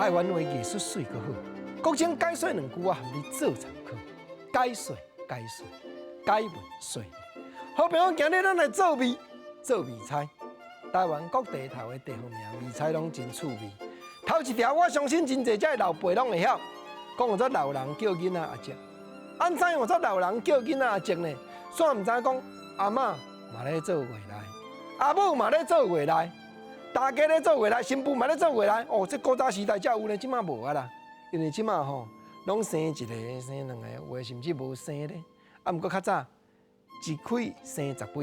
台湾话艺术水阁好，国情解说两句啊，含你做参考。解说，解文说。好朋友，今日咱来做味菜。台湾各地头的地方名味菜拢真趣味。头一条，我相信真侪遮老辈拢会晓。讲有只老人叫囡仔阿叔，安怎样有只老人叫囡仔阿叔呢？煞唔知讲阿嬷嘛咧做月来，阿母嘛咧做月来，大家咧做月来，新妇嘛咧做月来。哦，这古早时代才有呢，即马无啊啦。因为即马吼，拢生一个、生两个，有诶甚至无生咧。啊，毋过较早一开生10几个，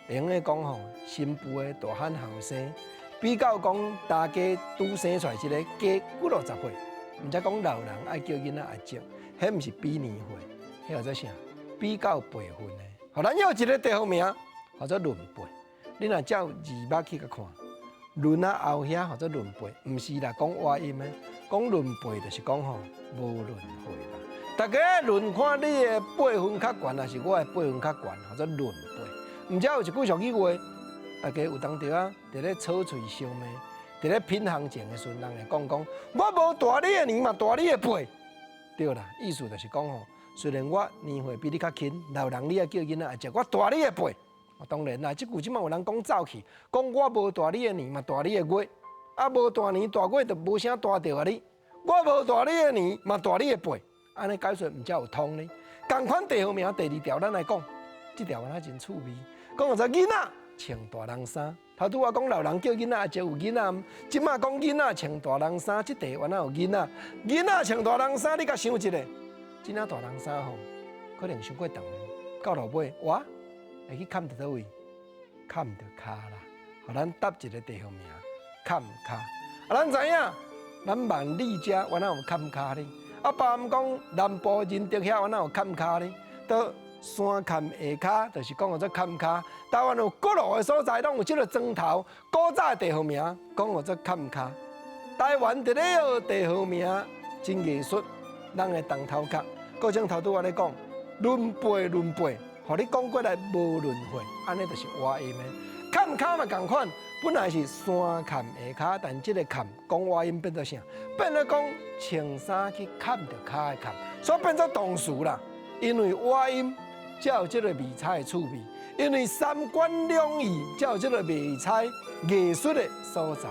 会用咧讲吼，新妇诶大汉后生，比较讲大家拄生出来一个加50-60岁，毋则讲老人爱叫囡仔阿叔，迄毋是比年岁，迄叫做啥？比较辈分诶。互咱有一个地方名，叫做论辈。你若照字幕去甲看，论啊后遐叫做论辈，毋是啦，讲话音诶。讲论辈就是讲吼无轮回啦。大家论看你诶辈分较悬，还是我诶辈分较悬，或者论辈。毋则有一句俗语话，大家有当着啊，伫咧吵嘴相骂，伫咧品行情诶时阵，人会讲，我无大你诶年嘛，大你诶辈。对啦，意思就是讲吼，虽然我年岁比你较轻，老人你也叫囡仔阿叔，我大你诶辈。当然啦，即句即马有人讲走去，讲我无大你诶年嘛，大你诶月。啊，无大年大月就无啥大着啊你，我无大你的年嘛大你的辈，安尼解说毋才有通呢。同款地方名第二条，咱来讲，这条安真趣味。讲有只囡仔穿大人衫，头拄我讲老人叫囡仔就有囡仔，即马讲囡仔穿大人衫，即地原来有囡仔。囡仔穿大人衫，你甲想一下，即领大人衫吼，可能伤过长，到落尾哇，会去砍伫倒位？砍着骹啦，互咱答一个地方名。坎骹，咱知影，咱万里遮原来有坎骹哩。啊，别人讲南部仁德遐原来有坎骹哩。到山坎下骹，就是讲有这坎骹。台湾有各路的所在，拢有这个砖头。古早的地方名，讲有这坎骹。台湾伫咧学地方名，真艺术，咱的当头壳。各种头拄我咧讲，轮辈，互你讲过来无轮回，安尼就是话音的。坎骹嘛共款。本来是山坎下骹，但这个坎讲话音变做啥？变做讲穿衫去砍着骹的坎，所以变做动词啦。因为话音才有这个味菜的趣味，因为三官两意才有这个味菜艺术的所在。